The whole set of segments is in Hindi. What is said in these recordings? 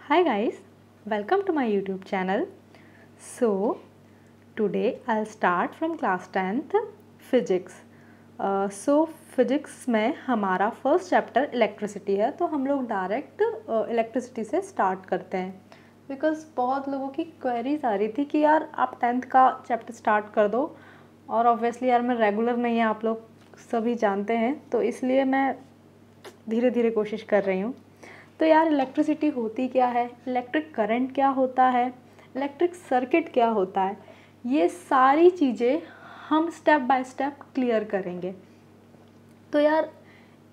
Hi guys, welcome to my YouTube channel. So today I'll start from class 10th physics. Physics में हमारा फर्स्ट चैप्टर इलेक्ट्रिसिटी है, तो हम लोग डायरेक्ट इलेक्ट्रिसिटी से स्टार्ट करते हैं बिकॉज़ बहुत लोगों की क्वेरीज आ रही थी कि यार आप 10th का चैप्टर स्टार्ट कर दो, और ऑब्वियसली यार मैं रेगुलर नहीं है, आप लोग सभी जानते हैं, तो इसलिए मैं धीरे धीरे कोशिश कर रही हूँ। तो यार इलेक्ट्रिसिटी होती क्या है, इलेक्ट्रिक करंट क्या होता है, इलेक्ट्रिक सर्किट क्या होता है, ये सारी चीज़ें हम स्टेप बाय स्टेप क्लियर करेंगे। तो यार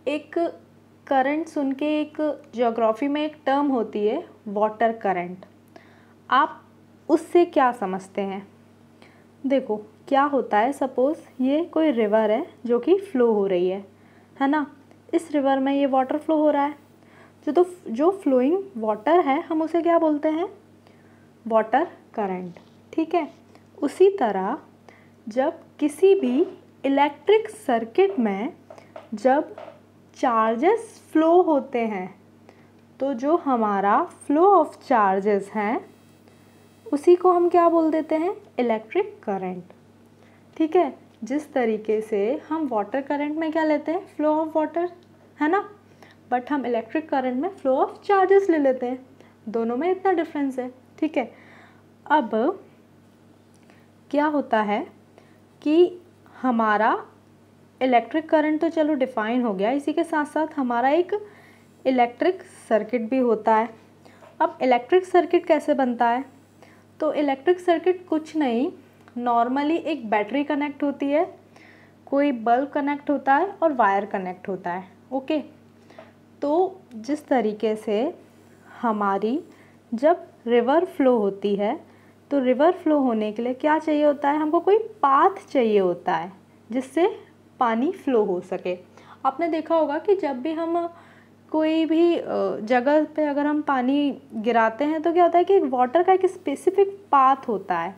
एक करंट सुन के एक ज्योग्राफी में एक टर्म होती है वाटर करंट। आप उससे क्या समझते हैं? देखो क्या होता है, सपोज़ ये कोई रिवर है जो कि फ़्लो हो रही है ना। इस रिवर में ये वाटर फ्लो हो रहा है, जो फ्लोइंग वाटर है हम उसे क्या बोलते हैं? Water current. ठीक है। उसी तरह जब किसी भी इलेक्ट्रिक सर्किट में जब चार्जेस फ्लो होते हैं, तो जो हमारा फ्लो ऑफ चार्जेस हैं उसी को हम क्या बोल देते हैं? Electric current. ठीक है। जिस तरीके से हम वाटर करंट में क्या लेते हैं? फ्लो ऑफ वाटर, है ना, बट हम इलेक्ट्रिक करंट में फ्लो ऑफ चार्जेस ले लेते हैं। दोनों में इतना डिफरेंस है। ठीक है। अब क्या होता है कि हमारा इलेक्ट्रिक करंट तो चलो डिफाइन हो गया, इसी के साथ साथ हमारा एक इलेक्ट्रिक सर्किट भी होता है। अब इलेक्ट्रिक सर्किट कैसे बनता है? तो इलेक्ट्रिक सर्किट कुछ नहीं, नॉर्मली एक बैटरी कनेक्ट होती है, कोई बल्ब कनेक्ट होता है और वायर कनेक्ट होता है। ओके। तो जिस तरीके से हमारी जब रिवर फ्लो होती है, तो रिवर फ्लो होने के लिए क्या चाहिए होता है? हमको कोई पाथ चाहिए होता है जिससे पानी फ्लो हो सके। आपने देखा होगा कि जब भी हम कोई भी जगह पे अगर हम पानी गिराते हैं तो क्या होता है कि वाटर का एक स्पेसिफिक पाथ होता है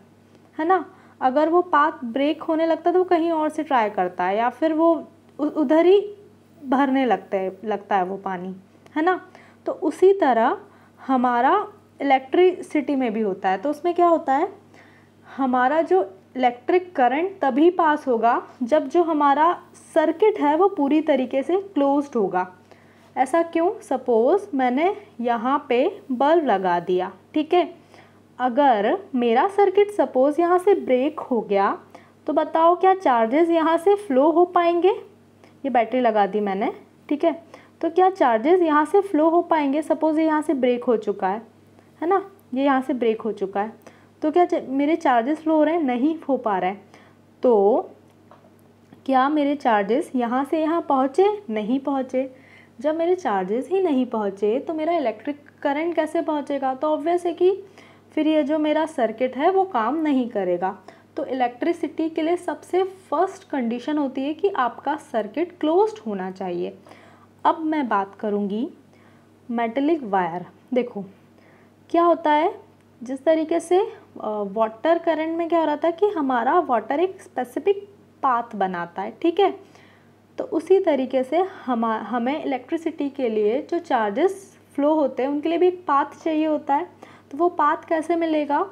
ना। अगर वो पाथ ब्रेक होने लगता है तो वो कहीं और से ट्राई करता है, या फिर वो उधर ही भरने लगता है वो पानी, है ना। तो उसी तरह हमारा इलेक्ट्रिसिटी में भी होता है। तो उसमें क्या होता है, हमारा जो इलेक्ट्रिक करंट तभी पास होगा जब जो हमारा सर्किट है वो पूरी तरीके से क्लोज्ड होगा। ऐसा क्यों? सपोज़ मैंने यहाँ पे बल्ब लगा दिया, ठीक है। अगर मेरा सर्किट सपोज़ यहाँ से ब्रेक हो गया तो बताओ क्या चार्जेस यहाँ से फ़्लो हो पाएंगे? ये बैटरी लगा दी मैंने, ठीक है, तो क्या चार्जेस यहाँ से फ़्लो हो पाएंगे? सपोज़ ये यहाँ से ब्रेक हो चुका है ना, ये यहाँ से ब्रेक हो चुका है, तो क्या मेरे चार्जेस फ़्लो हो रहे हैं? नहीं हो पा रहा है। तो क्या मेरे चार्जेस यहाँ से यहाँ पहुँचे? नहीं पहुँचे। जब मेरे चार्जेस ही नहीं पहुँचे तो मेरा इलेक्ट्रिक करंट कैसे पहुँचेगा? तो ऑब्वियस है कि फिर ये जो मेरा सर्किट है वो काम नहीं करेगा। तो इलेक्ट्रिसिटी के लिए सबसे फर्स्ट कंडीशन होती है कि आपका सर्किट क्लोज्ड होना चाहिए। अब मैं बात करूँगी मेटेलिक वायर। देखो क्या होता है, जिस तरीके से वाटर करंट में क्या हो रहा था कि हमारा वाटर एक स्पेसिफिक पाथ बनाता है, ठीक है। तो उसी तरीके से हमें इलेक्ट्रिसिटी के लिए जो चार्जेस फ्लो होते हैं उनके लिए भी एक पाथ चाहिए होता है। तो वो पाथ कैसे मिलेगा?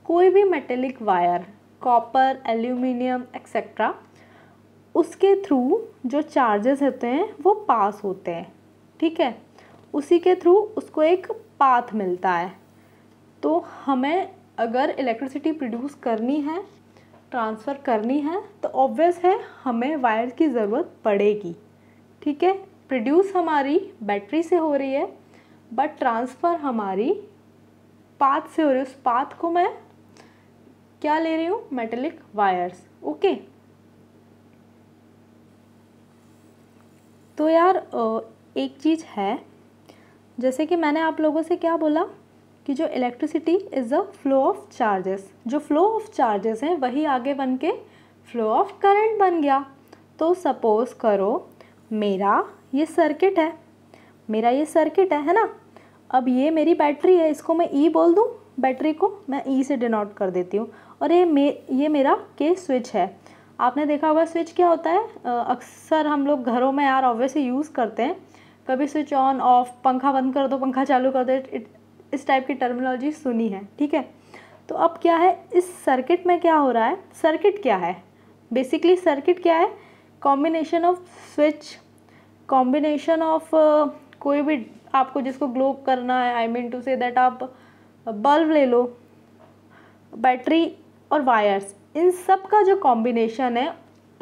कोई भी metallic wire, copper, aluminium etcetera, उसके थ्रू जो चार्जेस होते हैं वो पास होते हैं, ठीक है। उसी के थ्रू उसको एक पाथ मिलता है। तो हमें अगर इलेक्ट्रिसिटी प्रोड्यूस करनी है, ट्रांसफ़र करनी है, तो ऑब्वियस है हमें वायर की ज़रूरत पड़ेगी, ठीक है। प्रोड्यूस हमारी बैटरी से हो रही है, बट ट्रांसफ़र हमारी पाथ से हो रही है। उस पाथ को मैं क्या ले रही हूँ? Metallic wires. ओके। तो यार एक चीज़ है, जैसे कि मैंने आप लोगों से क्या बोला कि जो electricity is a flow of charges, जो फ्लो ऑफ चार्जेस हैं वही आगे बन के फ्लो ऑफ करंट बन गया। तो सपोज़ करो मेरा ये सर्किट है ना। अब ये मेरी बैटरी है, इसको मैं ई बोल दूँ, बैटरी को मैं ई से डिनोट कर देती हूँ, और ये मेरा के स्विच है। आपने देखा होगा स्विच क्या होता है, अक्सर हम लोग घरों में यार ऑब्वियसली यूज़ करते हैं। कभी स्विच ऑन ऑफ, पंखा बंद कर दो, पंखा चालू कर दो, इस टाइप की टर्मिनोलॉजी सुनी है, ठीक है। तो अब क्या है इस सर्किट में क्या हो रहा है, सर्किट क्या है बेसिकली, सर्किट क्या है, combination of switch, combination of कोई भी आपको जिसको ग्लो करना है, I mean to say that आप बल्ब ले लो, बैटरी और वायर्स, इन सब का जो कॉम्बिनेशन है,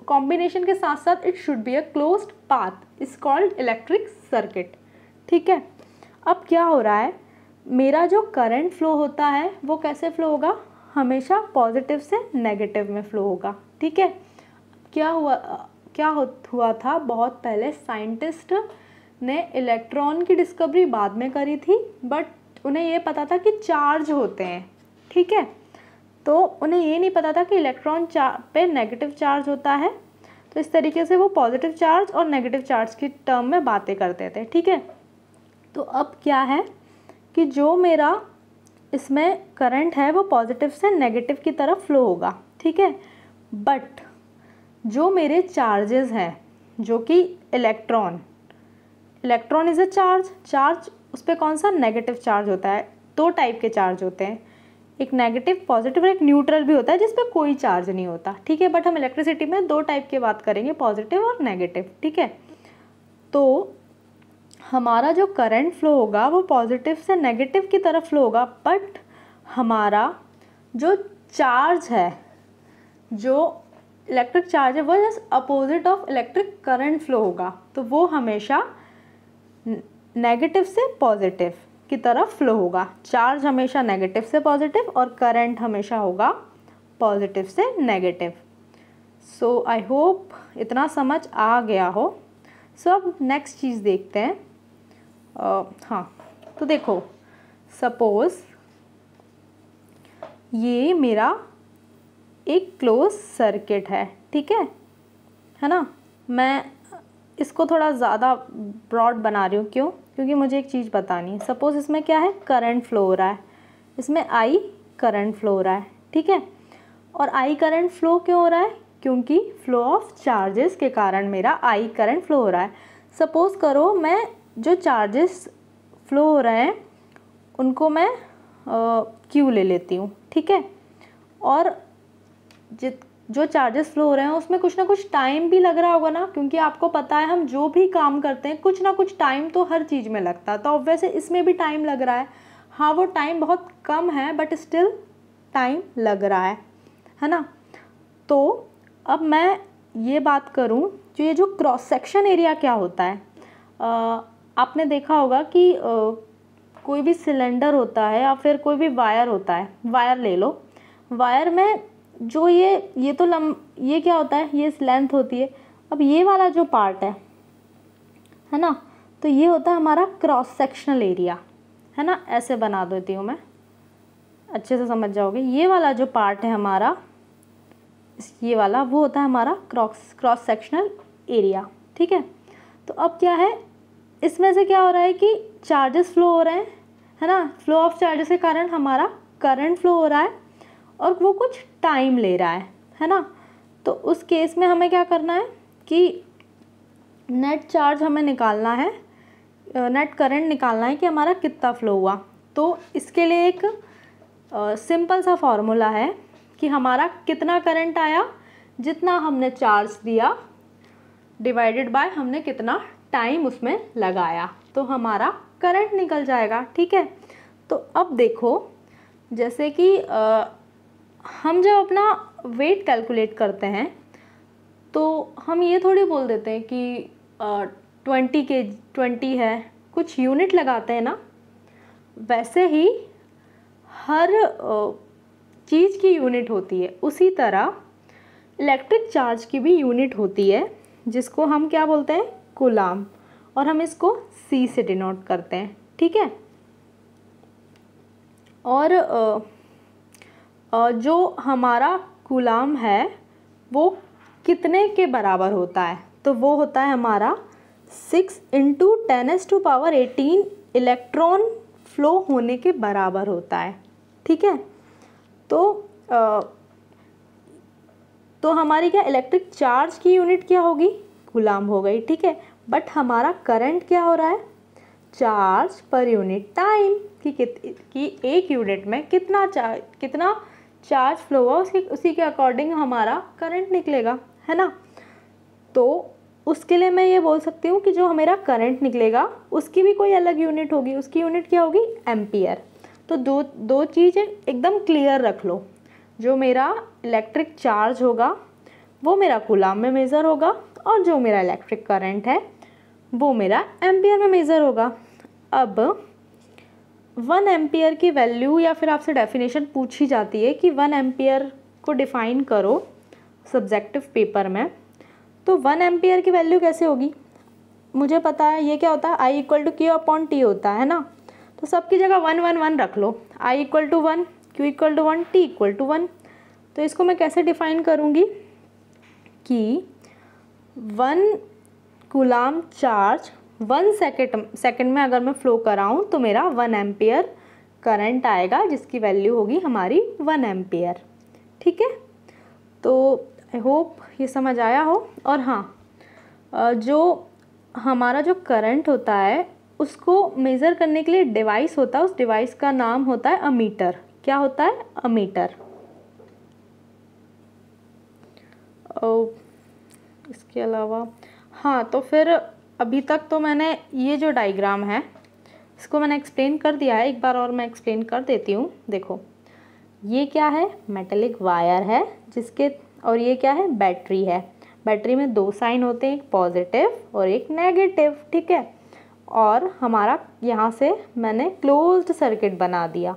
कॉम्बिनेशन के साथ साथ it should be a closed path is called electric circuit, ठीक है। अब क्या हो रहा है, मेरा जो करंट फ्लो होता है वो कैसे फ्लो होगा, हमेशा पॉजिटिव से नेगेटिव में फ्लो होगा, ठीक है। क्या हुआ था, बहुत पहले साइंटिस्ट ने इलेक्ट्रॉन की डिस्कवरी बाद में करी थी, बट उन्हें ये पता था कि चार्ज होते हैं, ठीक है। तो उन्हें ये नहीं पता था कि इलेक्ट्रॉन पे नेगेटिव चार्ज होता है, तो इस तरीके से वो पॉजिटिव चार्ज और नेगेटिव चार्ज की टर्म में बातें करते थे, ठीक है। तो अब क्या है कि जो मेरा इसमें करंट है वो पॉजिटिव से नेगेटिव की तरफ फ्लो होगा, ठीक है। बट जो मेरे चार्जेस हैं, जो कि इलेक्ट्रॉन इज़ अ चार्ज उस पर कौन सा नेगेटिव चार्ज होता है, दो टाइप के चार्ज होते हैं, एक नेगेटिव पॉजिटिव और एक न्यूट्रल भी होता है जिस पे कोई चार्ज नहीं होता, ठीक है। बट हम इलेक्ट्रिसिटी में दो टाइप की बात करेंगे, पॉजिटिव और नेगेटिव, ठीक है। तो हमारा जो करंट फ्लो होगा वो पॉजिटिव से नेगेटिव की तरफ फ्लो होगा, बट हमारा जो चार्ज है, जो इलेक्ट्रिक चार्ज है, वो just opposite of electric current flow होगा, तो वो हमेशा नेगेटिव से पॉजिटिव की तरफ फ्लो होगा। चार्ज हमेशा नेगेटिव से पॉजिटिव और करंट हमेशा होगा पॉजिटिव से नेगेटिव। सो आई होप इतना समझ आ गया हो। सो अब नेक्स्ट चीज़ देखते हैं। हाँ, तो देखो सपोज़ ये मेरा एक क्लोज सर्किट है, ठीक है ना। मैं इसको थोड़ा ज़्यादा ब्रॉड बना रही हूँ, क्यों, क्योंकि मुझे एक चीज़ बतानी है। सपोज़ इसमें क्या है, करंट फ्लो हो रहा है, इसमें आई करंट फ्लो हो रहा है, ठीक है। और आई करंट फ्लो क्यों हो रहा है, क्योंकि फ्लो ऑफ चार्जेस के कारण मेरा आई करंट फ्लो हो रहा है। सपोज़ करो मैं जो चार्जेस फ्लो हो रहे हैं उनको मैं क्यू ले लेती हूँ, ठीक है। और जो चार्जेस फ्लो हो रहे हैं उसमें कुछ ना कुछ टाइम भी लग रहा होगा ना, क्योंकि आपको पता है हम जो भी काम करते हैं कुछ ना कुछ टाइम तो हर चीज़ में लगता है, तो ऑब्वियसली इसमें भी टाइम लग रहा है। हाँ, वो टाइम बहुत कम है बट स्टिल टाइम लग रहा है ना। तो अब मैं ये बात करूँ, जो ये जो क्रॉस सेक्शन एरिया क्या होता है, आपने देखा होगा कि कोई भी सिलेंडर होता है या फिर कोई भी वायर होता है, वायर ले लो, वायर में जो ये तो ये क्या होता है, ये लेंथ होती है। अब ये वाला जो पार्ट है ना, तो ये होता है हमारा क्रॉस सेक्शनल एरिया, है ना। ऐसे बना देती हूँ मैं, अच्छे से समझ जाओगे। ये वाला जो पार्ट है हमारा, ये वाला, वो होता है हमारा क्रॉस सेक्शनल एरिया, ठीक है। तो अब क्या है, इसमें से क्या हो रहा है कि चार्जेस फ्लो हो रहे हैं, है ना। फ्लो ऑफ चार्जेस के कारण हमारा करंट फ्लो हो रहा है और वो कुछ टाइम ले रहा है ना। तो उस केस में हमें क्या करना है कि नेट चार्ज हमें निकालना है, नेट करंट निकालना है कि हमारा कितना फ्लो हुआ। तो इसके लिए एक सिंपल सा फॉर्मूला है कि हमारा कितना करंट आया, जितना हमने चार्ज दिया डिवाइडेड बाय हमने कितना टाइम उसमें लगाया, तो हमारा करंट निकल जाएगा, ठीक है। तो अब देखो, जैसे कि हम जब अपना वेट कैलकुलेट करते हैं तो हम ये थोड़ी बोल देते हैं कि 20 है, कुछ यूनिट लगाते हैं ना। वैसे ही हर चीज़ की यूनिट होती है, उसी तरह इलेक्ट्रिक चार्ज की भी यूनिट होती है, जिसको हम क्या बोलते हैं, कूलाम, और हम इसको C से डिनोट करते हैं, ठीक है। और जो हमारा कूलाम है वो कितने के बराबर होता है, तो वो होता है हमारा 6 × 10⁻18 इलेक्ट्रॉन फ्लो होने के बराबर होता है, ठीक है। तो हमारी क्या इलेक्ट्रिक चार्ज की यूनिट क्या होगी, कूलाम हो गई, ठीक है। बट हमारा करंट क्या हो रहा है, चार्ज पर यूनिट टाइम, कि एक यूनिट में कितना चार्ज फ्लो हुआ, उसी के अकॉर्डिंग हमारा करंट निकलेगा, है ना। तो उसके लिए मैं ये बोल सकती हूँ कि जो मेरा करंट निकलेगा उसकी भी कोई अलग यूनिट होगी, उसकी यूनिट क्या होगी, एम्पियर। तो दो चीज़ें एकदम क्लियर रख लो, जो मेरा इलेक्ट्रिक चार्ज होगा वो मेरा कूलाम में मेज़र होगा, और जो मेरा इलेक्ट्रिक करंट है वो मेरा एम्पियर में मेज़र होगा। अब 1 एम्पियर की वैल्यू, या फिर आपसे डेफिनेशन पूछी जाती है कि 1 एम्पियर को डिफ़ाइन करो सब्जेक्टिव पेपर में, तो 1 एम्पियर की वैल्यू कैसे होगी, मुझे पता है ये क्या होता है, I = Q/T होता है ना। तो सबकी जगह 1 1 1 रख लो, I = 1, Q = 1, T = 1। तो इसको मैं कैसे डिफ़ाइन करूँगी कि 1 कूलाम चार्ज 1 सेकेंड में अगर मैं फ़्लो कराऊँ तो मेरा 1 एम्पियर करंट आएगा, जिसकी वैल्यू होगी हमारी 1 एम्पियर। ठीक है, तो आई होप ये समझ आया हो। और हाँ, जो हमारा जो करंट होता है उसको मेज़र करने के लिए डिवाइस होता है, उस डिवाइस का नाम होता है अमीटर। क्या होता है, अमीटर। इसके अलावा हाँ, तो फिर अभी तक तो मैंने ये जो डायग्राम है इसको मैंने एक्सप्लेन कर दिया है, एक बार और मैं एक्सप्लेन कर देती हूँ। देखो ये क्या है, मेटेलिक वायर है जिसके, और ये क्या है, बैटरी है। बैटरी में 2 साइन होते हैं, एक पॉजिटिव और एक नेगेटिव। ठीक है, और हमारा यहाँ से मैंने क्लोज्ड सर्किट बना दिया,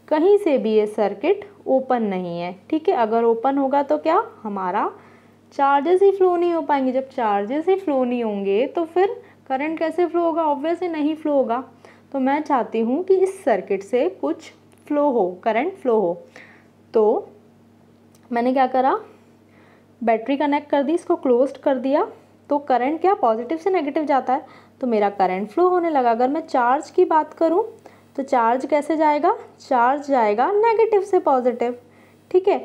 कहीं से भी ये सर्किट ओपन नहीं है। ठीक है, अगर ओपन होगा तो क्या, हमारा चार्जेस ही फ्लो नहीं हो पाएंगे। जब चार्जेस ही फ्लो नहीं होंगे तो फिर करंट कैसे फ्लो होगा, ऑब्वियसली नहीं फ्लो होगा। तो मैं चाहती हूँ कि इस सर्किट से कुछ फ्लो हो, करंट फ्लो हो। तो मैंने क्या करा, बैटरी कनेक्ट कर दी, इसको क्लोज्ड कर दिया, तो करंट क्या, पॉजिटिव से नेगेटिव जाता है, तो मेरा करंट फ्लो होने लगा। अगर मैं चार्ज की बात करूं तो चार्ज कैसे जाएगा, चार्ज जाएगा नेगेटिव से पॉजिटिव। ठीक है,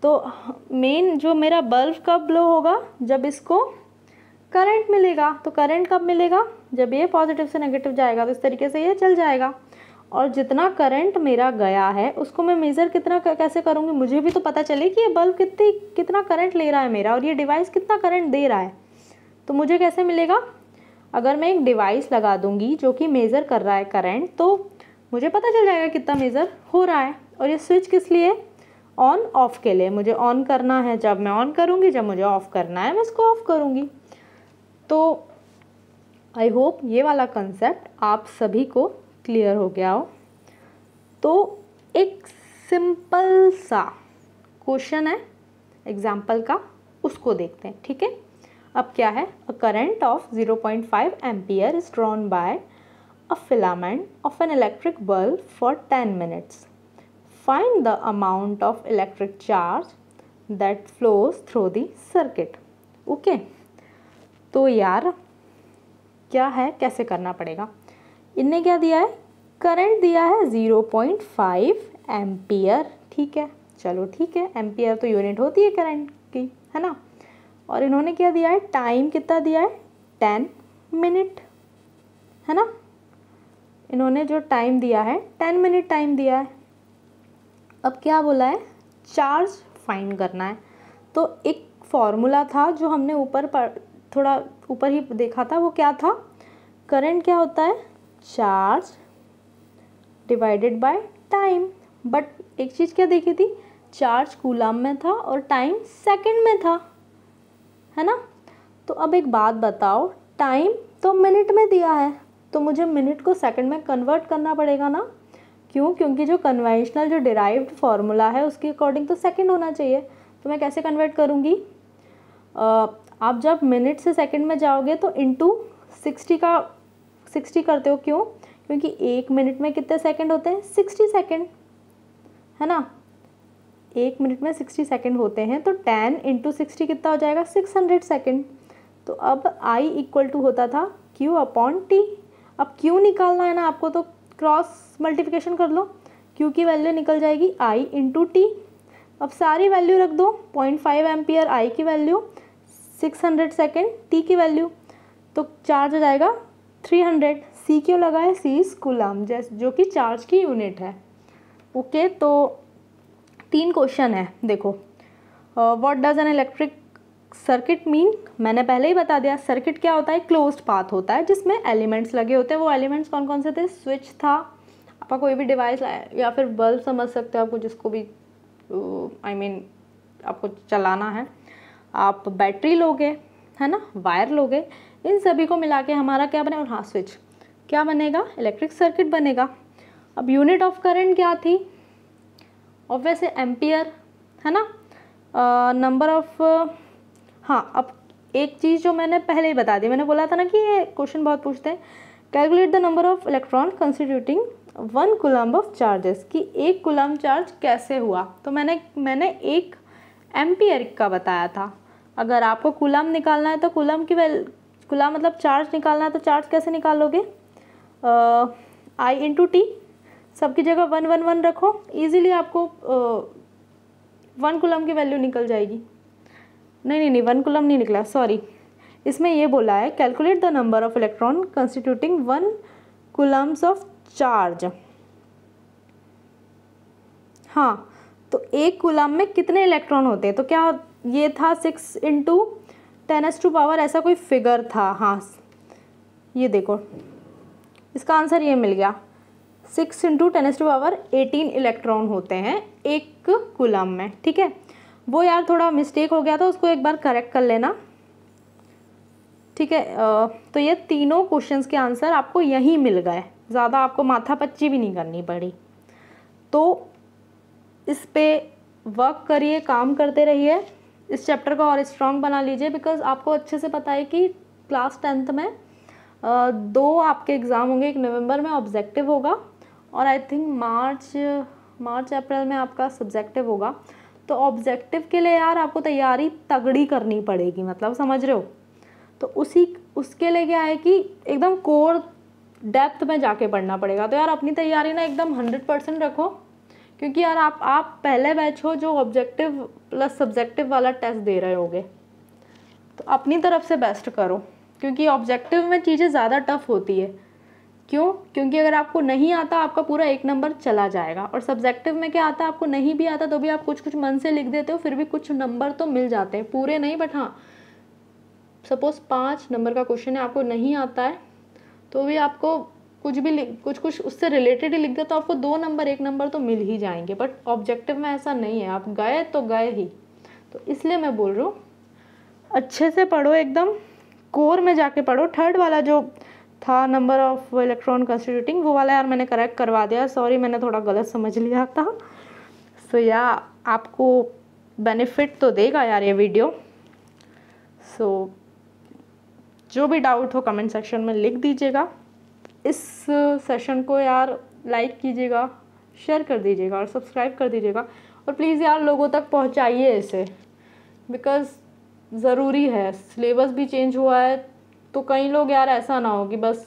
तो मेन जो मेरा बल्ब कब ब्लो होगा, जब इसको करंट मिलेगा। तो करंट कब मिलेगा, जब ये पॉजिटिव से नेगेटिव जाएगा, तो इस तरीके से ये चल जाएगा। और जितना करंट मेरा गया है उसको मैं मेज़र कैसे करूँगी, मुझे भी तो पता चले कि ये बल्ब कितना करंट ले रहा है मेरा, और ये डिवाइस कितना करंट दे रहा है। तो मुझे कैसे मिलेगा, अगर मैं एक डिवाइस लगा दूंगी जो कि मेज़र कर रहा है करंट, तो मुझे पता चल जाएगा कितना मेज़र हो रहा है। और ये स्विच किस लिए, ऑन ऑफ के लिए। मुझे ऑन करना है जब मैं ऑन करूँगी, जब मुझे ऑफ़ करना है मैं इसको ऑफ़ करूँगी। तो आई होप ये वाला कंसेप्ट आप सभी को क्लियर हो गया हो। तो एक सिंपल सा क्वेश्चन है एग्जाम्पल का, उसको देखते हैं। ठीक है, अब क्या है, a current of 0.5 ampere is drawn by a filament of an electric bulb for 10 minutes. Find the amount of electric charge that flows through the circuit. Okay, तो यार क्या है, कैसे करना पड़ेगा, इनने क्या दिया है, करंट दिया है 0.5 एम्पियर। ठीक है, चलो ठीक है, एम्पियर तो यूनिट होती है करंट की, है ना। और इन्होंने क्या दिया है, टाइम कितना दिया है, 10 मिनट, है ना। इन्होंने जो टाइम दिया है 10 मिनट टाइम दिया है। अब क्या बोला है, चार्ज फाइंड करना है। तो एक फॉर्मूला था जो हमने थोड़ा ऊपर ही देखा था, वो क्या था, करंट क्या होता है, charge divided by time. But एक चीज़ क्या देखी थी, चार्ज कूलम में था और टाइम सेकंड में था, है ना। तो अब एक बात बताओ, टाइम तो मिनट में दिया है, तो मुझे मिनट को सेकंड में कन्वर्ट करना पड़ेगा ना। क्यों, क्योंकि जो कन्वेंशनल जो डिराइव्ड फार्मूला है उसके अकॉर्डिंग तो सेकंड होना चाहिए। तो मैं कैसे कन्वर्ट करूँगी, आप जब मिनट से सेकंड में जाओगे तो इंटू 60 करते हो। क्यों, क्योंकि 1 मिनट में कितने सेकंड होते हैं, 60 सेकंड, है ना। 1 मिनट में 60 सेकंड होते हैं, तो 10 × 60 कितना हो जाएगा, 600 सेकंड। तो अब I = होता था Q/T। अब Q निकालना है ना आपको, तो क्रॉस मल्टीप्लिकेशन कर लो, Q की वैल्यू निकल जाएगी I × T। अब सारी वैल्यू रख दो, 0.5 एम्पियर I की वैल्यू, 600 सेकंड T की वैल्यू, तो चार्ज हो जाएगा 300। सी क्यों लगा है, सी इज कूलम, जो कि चार्ज की यूनिट है। ओके, तो 3 क्वेश्चन है। देखो, what does an electric circuit mean, मैंने पहले ही बता दिया। सर्किट क्या होता है, क्लोज्ड पाथ होता है जिसमें एलिमेंट्स लगे होते हैं। वो एलिमेंट्स कौन कौन से थे, स्विच था, आपका कोई भी डिवाइस या फिर बल्ब समझ सकते हो आपको, जिसको भी I mean आपको चलाना है। आप बैटरी लोगे, है ना, वायर लोगे, इन सभी को मिला के हमारा क्या बने, और हाँ स्विच, क्या बनेगा, इलेक्ट्रिक सर्किट बनेगा। अब यूनिट ऑफ करंट क्या थी, ऑब्वियसली एम्पियर, है ना। नंबर ऑफ, हाँ अब एक चीज़ जो मैंने पहले ही बता दी, मैंने बोला था ना कि ये क्वेश्चन बहुत पूछते हैं, calculate the number of electron constituting 1 coulomb of charges, कि 1 कूलम्ब चार्ज कैसे हुआ। तो मैंने 1 एम्पियर का बताया था। अगर आपको कूलम्ब निकालना है तो कूलम्ब कूलम्ब मतलब चार्ज निकालना है, तो चार्ज कैसे निकालोगे, I इंटू टी, सबकी जगह 1 1 1 रखो, ईजिली आपको 1 कूलम्ब की वैल्यू निकल जाएगी। नहीं 1 कूलम्ब नहीं निकला, सॉरी, इसमें ये बोला है calculate the number of electron constituting 1 Coulomb's of charge. हाँ, तो 1 कूलम्ब में कितने इलेक्ट्रॉन होते हैं, तो क्या ये था 6 इंटू 10⁻⁴ ऐसा कोई फिगर था। हाँ, ये देखो, इसका आंसर ये मिल गया, 6 इंटू 10⁻18 इलेक्ट्रॉन होते हैं 1 कूलम्ब में। ठीक है, वो यार थोड़ा मिस्टेक हो गया था, उसको एक बार करेक्ट कर लेना। ठीक है, तो ये तीनों क्वेश्चंस के आंसर आपको यहीं मिल गए, ज़्यादा आपको माथापच्ची भी नहीं करनी पड़ी। तो इस पे वर्क करिए, काम करते रहिए, इस चैप्टर को और स्ट्रॉन्ग बना लीजिए, बिकॉज आपको अच्छे से पता है कि क्लास 10th में 2 आपके एग्ज़ाम होंगे, एक नवंबर में ऑब्जेक्टिव होगा और आई थिंक मार्च अप्रैल में आपका सब्जेक्टिव होगा। तो ऑब्जेक्टिव के लिए यार आपको तैयारी तगड़ी करनी पड़ेगी, मतलब समझ रहे हो। तो उसके लिए क्या है कि एकदम कोर डेप्थ में जाके पढ़ना पड़ेगा। तो यार अपनी तैयारी ना एकदम 100% रखो, क्योंकि यार आप पहले बैच हो जो ऑब्जेक्टिव प्लस सब्जेक्टिव वाला टेस्ट दे रहे होगे, तो अपनी तरफ से बेस्ट करो, क्योंकि ऑब्जेक्टिव में चीज़ें ज़्यादा टफ होती है। क्यों, क्योंकि अगर आपको नहीं आता आपका पूरा 1 नंबर चला जाएगा, और सब्जेक्टिव में क्या आता है, आपको नहीं भी आता तो भी आप कुछ मन से लिख देते हो, फिर भी कुछ नंबर तो मिल जाते हैं, पूरे नहीं, बट हाँ सपोज 5 नंबर का क्वेश्चन है, आपको नहीं आता है तो भी आपको कुछ उससे रिलेटेड ही लिख दे तो आपको 2 नंबर 1 नंबर तो मिल ही जाएंगे। बट ऑब्जेक्टिव में ऐसा नहीं है, आप गए तो गए ही। तो इसलिए मैं बोल रहा हूँ अच्छे से पढ़ो, एकदम कोर में जाके पढ़ो। 3rd वाला जो था नंबर ऑफ इलेक्ट्रॉन कंस्टिट्यूटिंग, वो वाला यार मैंने करेक्ट करवा दिया, सॉरी मैंने थोड़ा गलत समझ लिया था। सो या आपको बेनिफिट तो देगा यार ये वीडियो। सो जो भी डाउट हो कमेंट सेक्शन में लिख दीजिएगा। इस सेशन को यार लाइक कीजिएगा, शेयर कर दीजिएगा और सब्सक्राइब कर दीजिएगा, और प्लीज़ यार लोगों तक पहुंचाइए इसे, बिकॉज़ ज़रूरी है। सिलेबस भी चेंज हुआ है, तो कई लोग यार ऐसा ना हो कि बस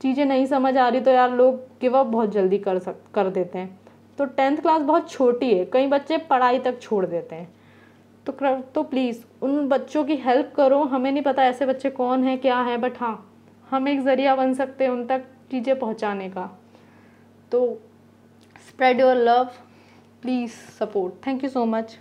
चीज़ें नहीं समझ आ रही तो यार लोग गिव अप बहुत जल्दी कर देते हैं। तो 10th क्लास बहुत छोटी है, कई बच्चे पढ़ाई तक छोड़ देते हैं। तो प्लीज़ उन बच्चों की हेल्प करो। हमें नहीं पता ऐसे बच्चे कौन हैं क्या हैं, बट हाँ हम एक ज़रिया बन सकते हैं उन तक चीज़ें पहुंचाने का। तो spread your love, please support. Thank you so much.